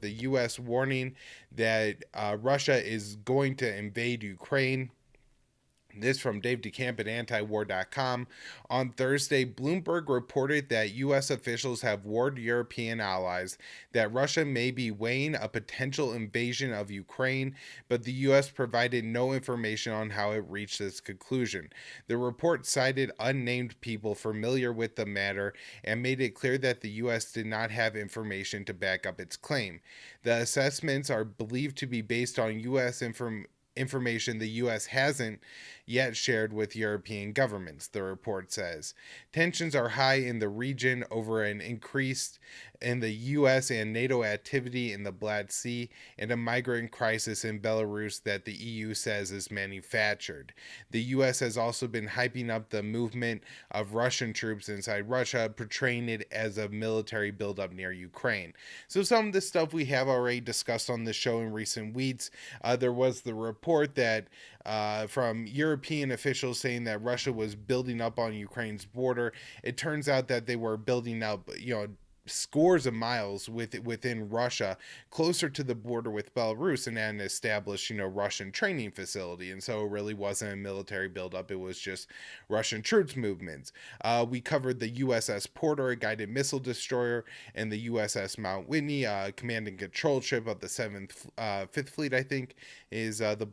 the U.S. warning that Russia is going to invade Ukraine. This from Dave DeCamp at antiwar.com. On Thursday, Bloomberg reported that U.S. officials have warned European allies that Russia may be weighing a potential invasion of Ukraine, but the U.S. provided no information on how it reached this conclusion. The report cited unnamed people familiar with the matter and made it clear that the U.S. did not have information to back up its claim. The assessments are believed to be based on U.S. information the U.S. hasn't yet shared with European governments, the report says. Tensions are high in the region over an increase in the U.S. and NATO activity in the Black Sea and a migrant crisis in Belarus that the EU says is manufactured. The U.S. has also been hyping up the movement of Russian troops inside Russia, portraying it as a military buildup near Ukraine. So some of this stuff we have already discussed on the show in recent weeks. There was the report that from European officials saying that Russia was building up on Ukraine's border. It turns out that they were building up, scores of miles within Russia, closer to the border with Belarus, and an established, Russian training facility. And so it really wasn't a military buildup; it was just Russian troops movements. We covered the USS Porter, a guided missile destroyer, and the USS Mount Whitney, command and control ship of the Fifth Fleet, I think, is the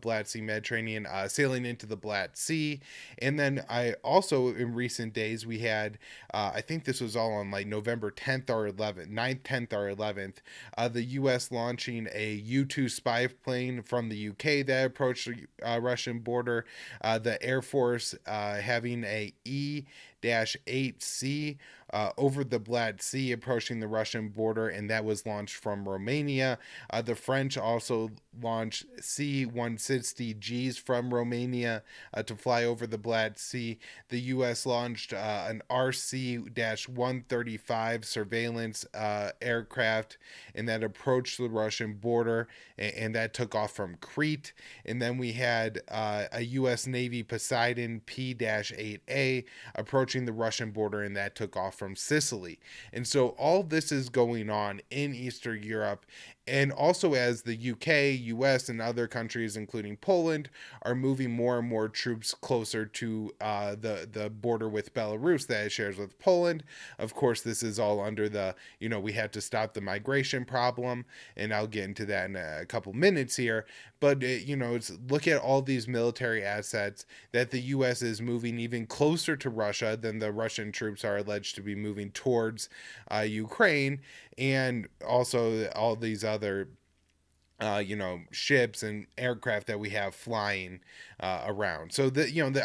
Black Sea Mediterranean, sailing into the Black Sea. And then I also, in recent days, we had, I think this was all on like November 10th or 11th, 9th, 10th or 11th, the U.S. launching a U-2 spy plane from the UK that approached the Russian border, the Air Force having a E-8C over the Black Sea approaching the Russian border, and that was launched from Romania. The French also launched C-160Gs from Romania to fly over the Black Sea. The U.S. launched an RC-135 surveillance aircraft, and that approached the Russian border, and that took off from Crete. And then we had a U.S. Navy Poseidon P-8A approaching the Russian border, and that took off from Sicily. And so all this is going on in Eastern Europe, and also as the UK, US, and other countries, including Poland, are moving more and more troops closer to the border with Belarus that it shares with Poland. Of course, this is all under the, we have to stop the migration problem, and I'll get into that in a couple minutes here. But, it's look at all these military assets that the U.S. is moving even closer to Russia than the Russian troops are alleged to be moving towards Ukraine, and also all these other ships and aircraft that we have flying around. So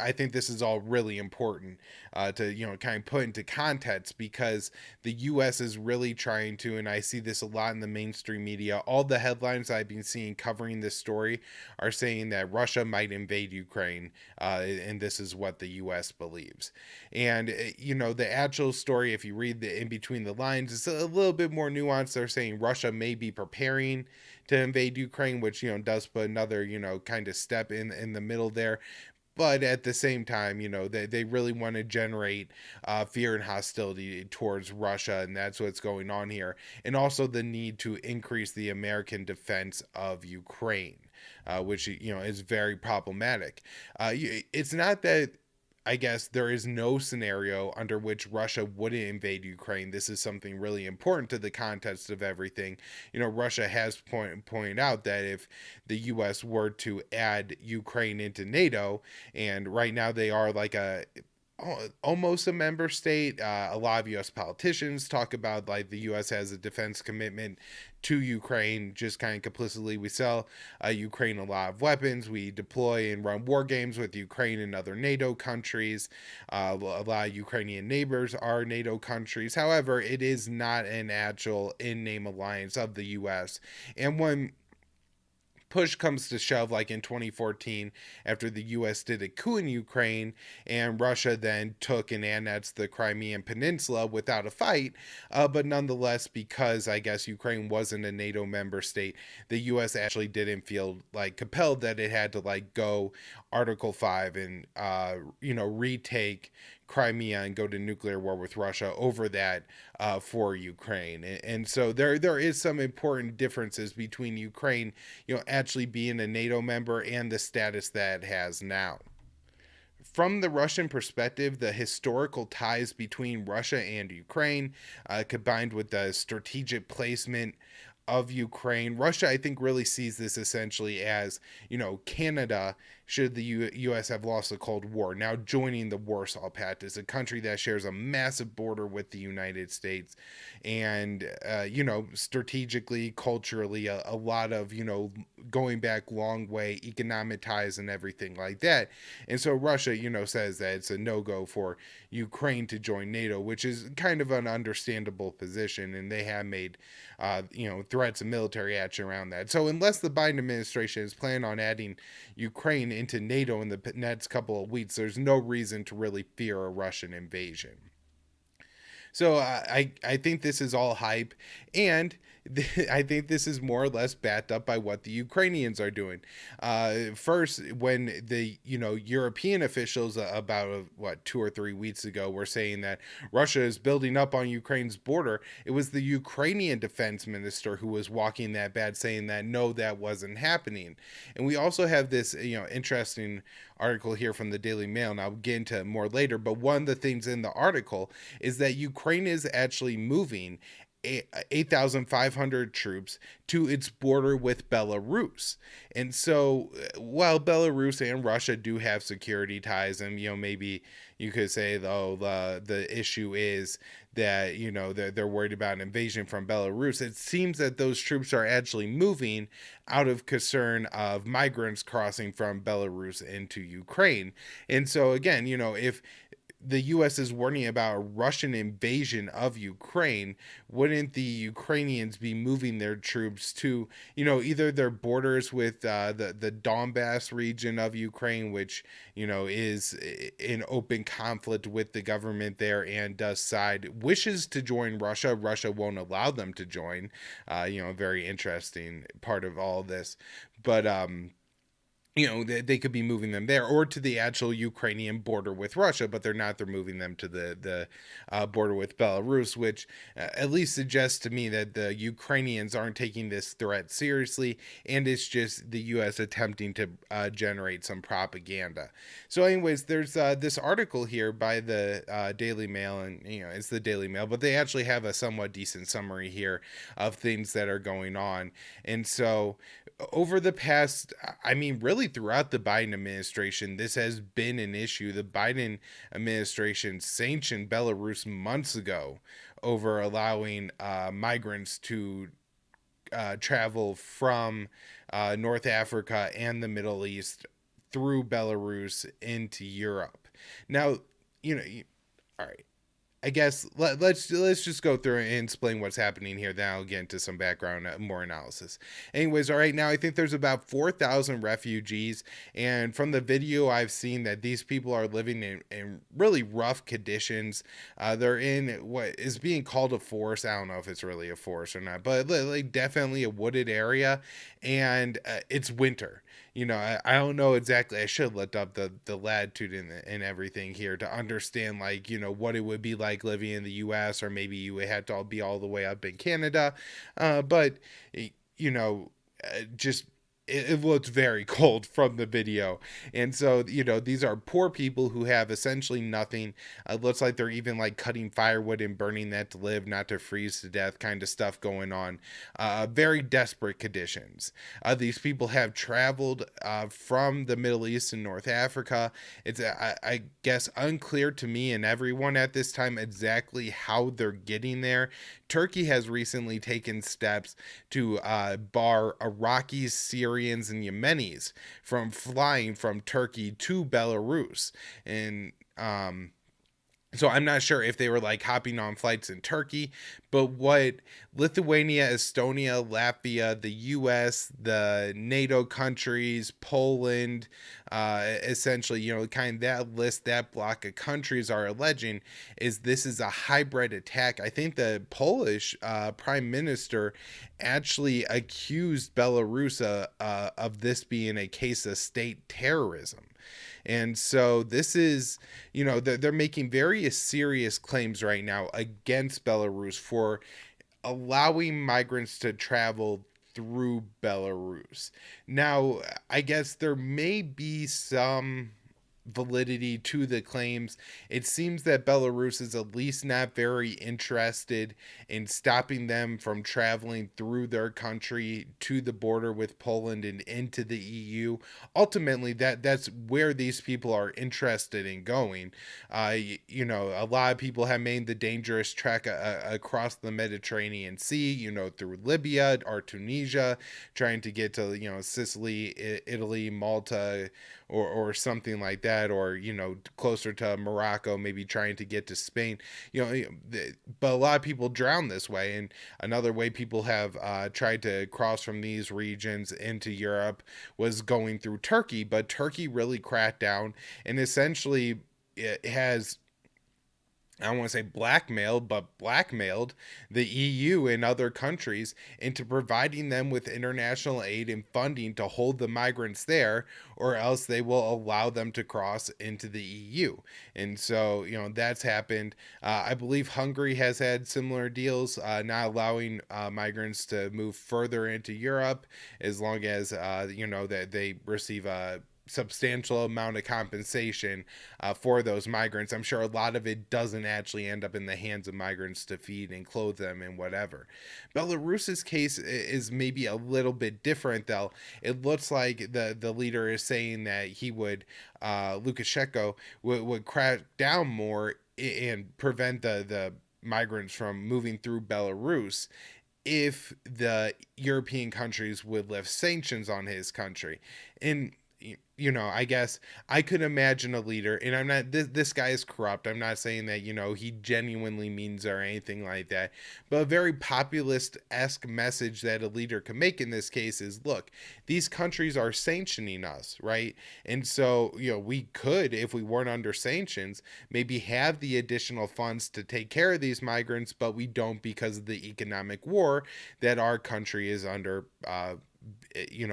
I think this is all really important to kind of put into context, because the U.S. is really trying to, and I see this a lot in the mainstream media. All the headlines I've been seeing covering this story are saying that Russia might invade Ukraine, and this is what the U.S. believes. And the actual story, if you read the in between the lines, is a little bit more nuanced. They're saying Russia may be preparing to invade Ukraine, which does put another kind of step in the middle there. But at the same time, they really want to generate fear and hostility towards Russia, and that's what's going on here. And also the need to increase the American defense of Ukraine, which is very problematic. It's not that, I guess, there is no scenario under which Russia wouldn't invade Ukraine. This is something really important to the context of everything. Russia has pointed out that if the U.S. were to add Ukraine into NATO, and right now they are like almost a member state. A lot of U.S. politicians talk about like the U.S. has a defense commitment to Ukraine, just kind of complicitly. We sell Ukraine a lot of weapons. We deploy and run war games with Ukraine and other NATO countries. A lot of Ukrainian neighbors are NATO countries. However, it is not an actual in-name alliance of the U.S. And when push comes to shove, like in 2014, after the U.S. did a coup in Ukraine and Russia then took and annexed the Crimean Peninsula without a fight, but nonetheless, because I guess Ukraine wasn't a NATO member state, the U.S. actually didn't feel like compelled that it had to like go Article 5 and retake Crimea and go to nuclear war with Russia over that for Ukraine. And so there is some important differences between Ukraine, actually being a NATO member and the status that it has now. From the Russian perspective, the historical ties between Russia and Ukraine, combined with the strategic placement of Ukraine, Russia, I think, really sees this essentially as, Canada, should the U.S. have lost the Cold War, now joining the Warsaw Pact is a country that shares a massive border with the United States. And, strategically, culturally, a lot of, going back long way, economic ties and everything like that. And so Russia, says that it's a no-go for Ukraine to join NATO, which is kind of an understandable position. And they have made, threats of military action around that. So unless the Biden administration is planning on adding Ukraine into NATO in the next couple of weeks, there's no reason to really fear a Russian invasion. So I think this is all hype, and I think this is more or less backed up by what the Ukrainians are doing. First, when the European officials about 2 or 3 weeks ago were saying that Russia is building up on Ukraine's border, it was the Ukrainian defense minister who was walking that back, saying that no, that wasn't happening. And we also have this interesting article here from the Daily Mail, and I'll get into it more later. But one of the things in the article is that Ukraine is actually moving 8,500 troops to its border with Belarus. And so while Belarus and Russia do have security ties, and maybe you could say, though, the issue is that they're worried about an invasion from Belarus, it seems that those troops are actually moving out of concern of migrants crossing from Belarus into Ukraine. And so again, if the U.S. is warning about a Russian invasion of Ukraine, wouldn't the Ukrainians be moving their troops to, either their borders with the Donbass region of Ukraine, which, is in open conflict with the government there and wishes to join Russia. Russia won't allow them to join. A very interesting part of all of this. But, they could be moving them there or to the actual Ukrainian border with Russia, but they're not. They're moving them to the border with Belarus, which at least suggests to me that the Ukrainians aren't taking this threat seriously, and it's just the U.S. attempting to generate some propaganda. So anyways, there's this article here by the Daily Mail, and it's the Daily Mail, but they actually have a somewhat decent summary here of things that are going on. And so over the past, really throughout the Biden administration, this has been an issue. The Biden administration sanctioned Belarus months ago over allowing migrants to travel from North Africa and the Middle East through Belarus into Europe. Now, all right. I guess let's just go through and explain what's happening here. Then I'll get into some background, more analysis. Anyways, all right, now I think there's about 4,000 refugees, and from the video I've seen that these people are living in really rough conditions. They're in what is being called a forest. I don't know if it's really a forest or not, but like definitely a wooded area, and it's winter. I don't know exactly. I should look up the latitude and everything here to understand, what it would be like living in the U.S., or maybe you would have to be all the way up in Canada. But, just it looks very cold from the video. And so, these are poor people who have essentially nothing. It looks like they're even cutting firewood and burning that to live, not to freeze to death kind of stuff going on. Very desperate conditions. These people have traveled from the Middle East and North Africa. It's, I guess, unclear to me and everyone at this time exactly how they're getting there. Turkey has recently taken steps to bar Iraqis, Syrians, and Yemenis from flying from Turkey to Belarus. And so I'm not sure if they were hopping on flights in Turkey, but what Lithuania, Estonia, Latvia, the US, the NATO countries, Poland, essentially, kind of that list, that block of countries are alleging is this is a hybrid attack. I think the Polish prime minister actually accused Belarus of this being a case of state terrorism. And so this is, they're making very serious claims right now against Belarus for allowing migrants to travel through Belarus. Now, I guess there may be some validity to the claims. It seems that Belarus is at least not very interested in stopping them from traveling through their country to the border with Poland and into the EU. Ultimately, that's where these people are interested in going. A lot of people have made the dangerous trek across the Mediterranean Sea, through Libya or Tunisia, trying to get to, Sicily, Italy, Malta, or something like that, or closer to Morocco, maybe trying to get to Spain. But a lot of people drown this way, and another way people have tried to cross from these regions into Europe was going through Turkey, but Turkey really cracked down and essentially it has, I don't want to say blackmailed, but blackmailed the EU and other countries into providing them with international aid and funding to hold the migrants there, or else they will allow them to cross into the EU. And so, that's happened. I believe Hungary has had similar deals, not allowing migrants to move further into Europe as long as, that they receive a substantial amount of compensation for those migrants. I'm sure a lot of it doesn't actually end up in the hands of migrants to feed and clothe them and whatever. Belarus's case is maybe a little bit different, though. It looks like the leader is saying that he would, Lukashenko, would crack down more and prevent the migrants from moving through Belarus if the European countries would lift sanctions on his country. And I guess I could imagine a leader, and I'm not, this guy is corrupt. I'm not saying that, he genuinely means or anything like that, but a very populist-esque message that a leader can make in this case is, look, these countries are sanctioning us, right? And so, we could, if we weren't under sanctions, maybe have the additional funds to take care of these migrants, but we don't because of the economic war that our country is under,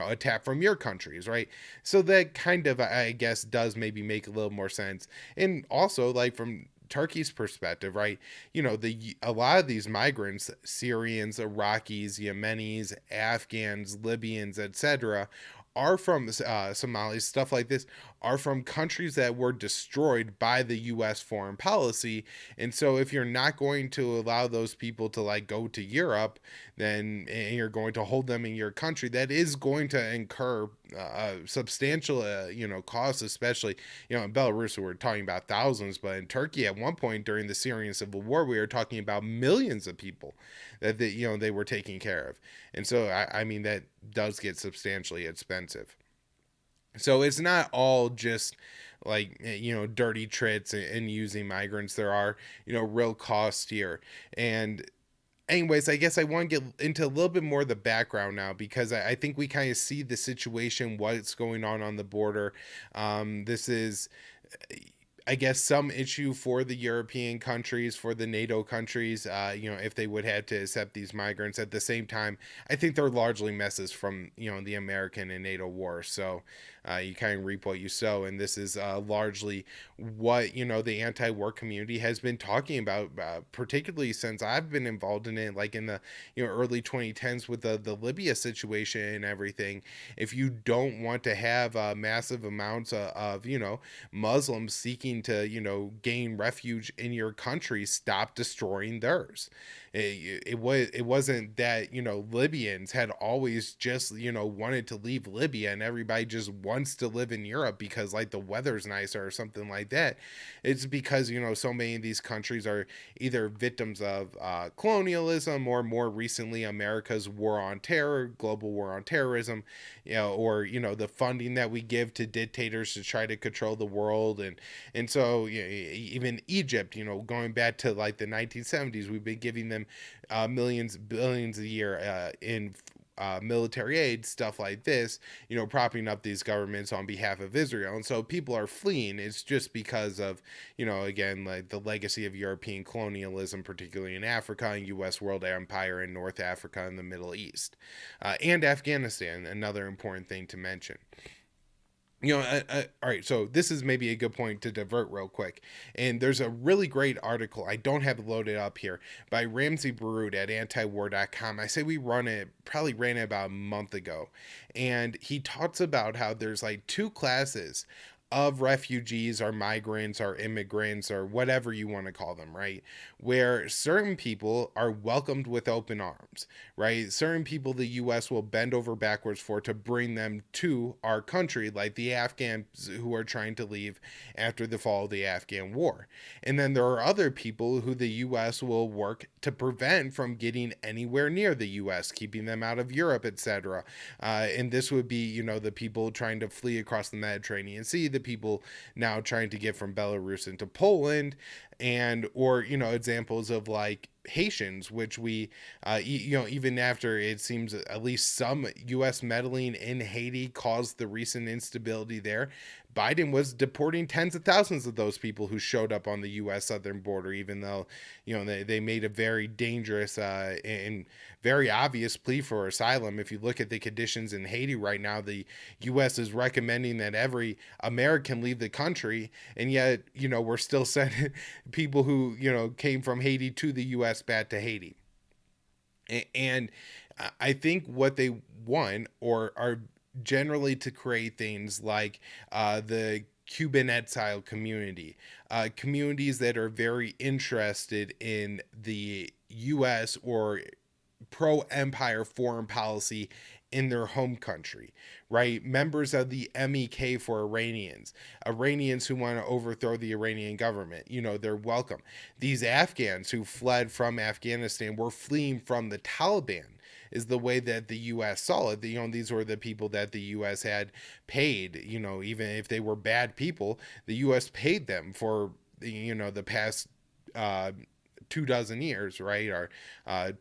attack from your countries, right? So that kind of, I guess, does maybe make a little more sense. And also, like, from Turkey's perspective, right? A lot of these migrants, Syrians, Iraqis, Yemenis, Afghans, Libyans, etc., are from Somalis, stuff like this, are from countries that were destroyed by the U.S. foreign policy. And so if you're not going to allow those people to like go to Europe, then and you're going to hold them in your country, that is going to incur substantial, costs, especially, in Belarus, we're talking about thousands, but in Turkey at one point during the Syrian civil war, we were talking about millions of people that they were taking care of. And so, I mean, that does get substantially expensive. So it's not all just like, dirty tricks and using migrants. There are, real costs here. And anyways, I guess I want to get into a little bit more of the background now, because I think we kind of see the situation, what's going on the border. This is, I guess, some issue for the European countries, for the NATO countries, if they would have to accept these migrants. At the same time, I think they're largely messes from, the American and NATO war. So you kind of reap what you sow. And this is largely what, the anti-war community has been talking about, particularly since I've been involved in it, like in the, early 2010s with the Libya situation and everything. If you don't want to have massive amounts of, Muslims seeking to, gain refuge in your country, stop destroying theirs. It wasn't that, Libyans had always just, wanted to leave Libya and everybody just wants to live in Europe because like the weather's nicer or something like that. It's because, so many of these countries are either victims of colonialism, or more recently America's war on terror, global war on terrorism, or, the funding that we give to dictators to try to control the world. And so, even Egypt, going back to like the 1970s, we've been giving them millions, billions a year in military aid, stuff like this, propping up these governments on behalf of Israel. And so people are fleeing. It's just because of, again, like the legacy of European colonialism, particularly in Africa and U.S. world empire in North Africa and the Middle East, and Afghanistan, another important thing to mention. All right, so this is maybe a good point to divert real quick. And there's a really great article, I don't have it loaded up here, by Ramsey Barut at antiwar.com. I say we probably ran it about a month ago. And he talks about how there's like two classes of refugees or migrants or immigrants or whatever you want to call them, right? Where certain people are welcomed with open arms, right? Certain people the US will bend over backwards for to bring them to our country, like the Afghans who are trying to leave after the fall of the Afghan war. And then there are other people who the US will work to prevent from getting anywhere near the US, keeping them out of Europe, etc. And this would be, the people trying to flee across the Mediterranean Sea, the people now trying to get from Belarus into Poland, and or examples of like Haitians, which we even after it seems at least some US meddling in Haiti caused the recent instability there, Biden was deporting tens of thousands of those people who showed up on the US southern border, even though they made a very dangerous and very obvious plea for asylum. If you look at the conditions in Haiti right now, the US is recommending that every American leave the country, and yet we're still sending people who came from Haiti to the US back to Haiti. And I think what they want or are generally to create things like the Cuban exile community, communities that are very interested in the US or pro empire foreign policy in their home country, right? Members of the MEK for Iranians who want to overthrow the Iranian government, they're welcome. These Afghans who fled from Afghanistan were fleeing from the Taliban, is the way that the U.S. saw it. These were the people that the U.S. had paid, even if they were bad people, the U.S. paid them for, the past 24 years, right, or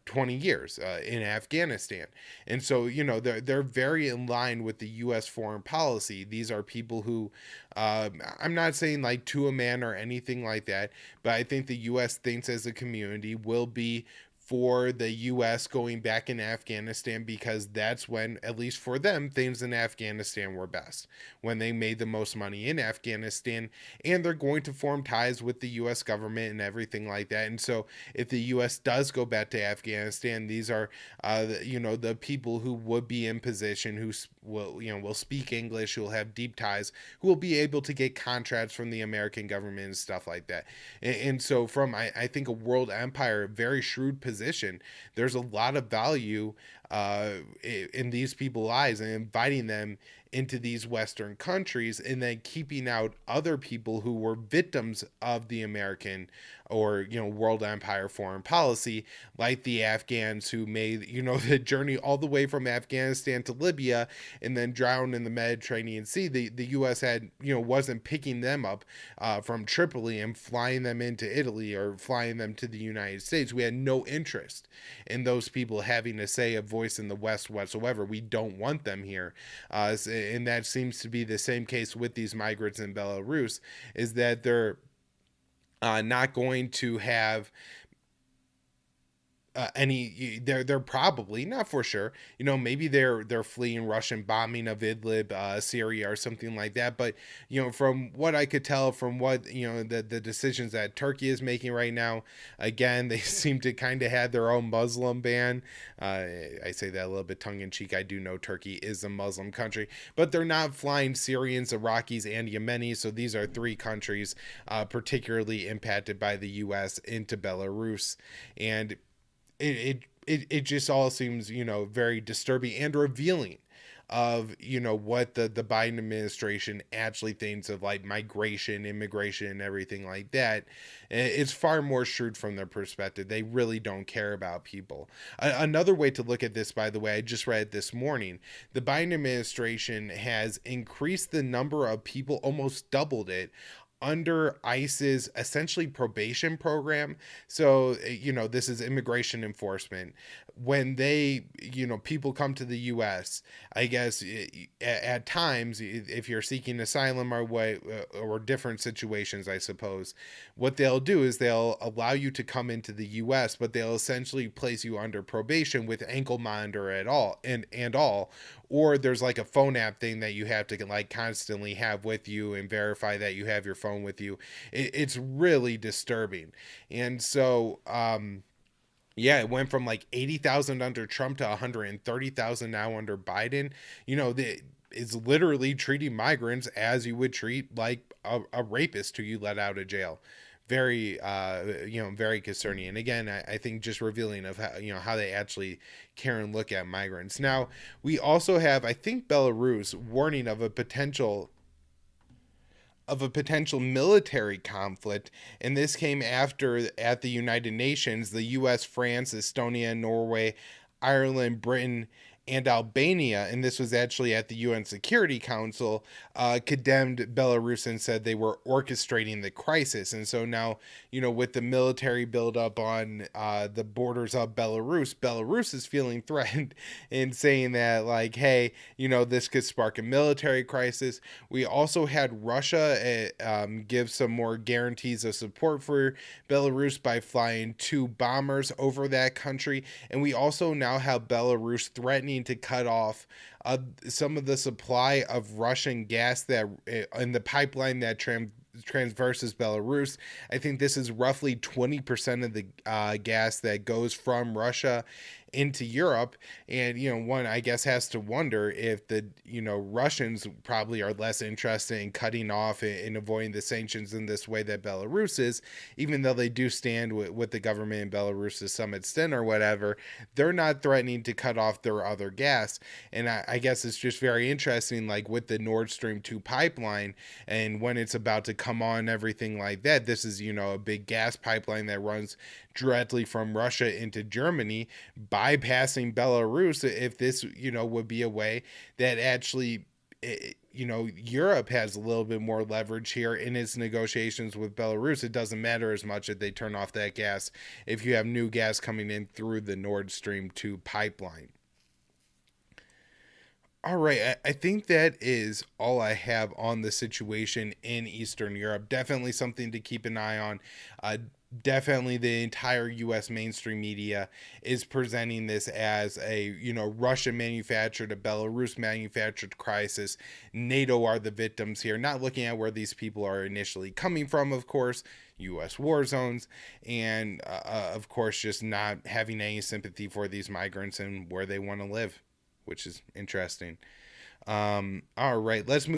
20 years in Afghanistan. And so they're very in line with the U.S. foreign policy. These are people who I'm not saying like to a man or anything like that, but I think the U.S. thinks as a community will be for the U.S. going back in Afghanistan, because that's when, at least for them, things in Afghanistan were best, when they made the most money in Afghanistan, and they're going to form ties with the U.S. government and everything like that. And so if the U.S. does go back to Afghanistan, these are the people who would be in position, who will speak English, who will have deep ties, who will be able to get contracts from the American government and stuff like that. And so from I think a world empire, very shrewd position, there's a lot of value in these people's eyes, and inviting them into these Western countries, and then keeping out other people who were victims of the American or world empire foreign policy, like the Afghans who made the journey all the way from Afghanistan to Libya and then drowned in the Mediterranean Sea. The U.S. had wasn't picking them up from Tripoli and flying them into Italy or flying them to the United States. We had no interest in those people having a say, a voice in the West whatsoever. We don't want them here, and that seems to be the same case with these migrants in Belarus, is that they're not going to have they're probably, not for sure, maybe they're fleeing Russian bombing of Idlib, Syria or something like that. But from what I could tell, from what the decisions that Turkey is making right now, again, they seem to kind of have their own Muslim ban. I say that a little bit tongue-in-cheek. I do know Turkey is a Muslim country, but they're not flying Syrians, Iraqis, and Yemenis. So these are three countries particularly impacted by the U.S. into Belarus. And it just all seems very disturbing and revealing of what the Biden administration actually thinks of like migration, immigration, and everything like that. It's far more shrewd from their perspective. They really don't care about people. Another way to look at this, by the way, I just read it this morning, the Biden administration has increased the number of people, almost doubled it, under ICE's essentially probation program. So, this is immigration enforcement. When people come to the US, I guess at times, if you're seeking asylum or different situations, I suppose, what they'll do is they'll allow you to come into the US, but they'll essentially place you under probation with ankle monitor at all and all, or there's like a phone app thing that you have to like constantly have with you and verify that you have your phone with you. It's really disturbing. And so yeah, it went from like 80,000 under Trump to 130,000 now under Biden. It's literally treating migrants as you would treat like a rapist who you let out of jail. Very very concerning. And again, I think just revealing of how they actually care and look at migrants. Now, we also have, I think, Belarus warning of a potential military conflict, and this came after at the United Nations, the US, France, Estonia, Norway, Ireland, Britain, and Albania, and this was actually at the UN Security Council, condemned Belarus and said they were orchestrating the crisis. And so now, with the military buildup on the borders of Belarus is feeling threatened and saying that, like, hey, this could spark a military crisis. We also had Russia give some more guarantees of support for Belarus by flying 2 bombers over that country. And we also now have Belarus threatening to cut off some of the supply of Russian gas that in the pipeline that transverses Belarus. I think this is roughly 20% of the gas that goes from Russia into Europe. And, one, I guess, has to wonder if the, Russians probably are less interested in cutting off and avoiding the sanctions in this way that Belarus is, even though they do stand with the government in Belarus to some extent or whatever. They're not threatening to cut off their other gas. And I guess it's just very interesting, like with the Nord Stream 2 pipeline, and when it's about to come on, everything like that. This is, a big gas pipeline that runs directly from Russia into Germany, bypassing Belarus. If this, would be a way that actually, Europe has a little bit more leverage here in its negotiations with Belarus. It doesn't matter as much if they turn off that gas if you have new gas coming in through the Nord Stream 2 pipeline. All right, I think that is all I have on the situation in Eastern Europe. Definitely something to keep an eye on. Definitely the entire U.S. mainstream media is presenting this as a, Russian manufactured, a Belarus manufactured crisis. NATO are the victims here, not looking at where these people are initially coming from, of course, U.S. war zones, and of course, just not having any sympathy for these migrants and where they want to live, which is interesting. All right, let's move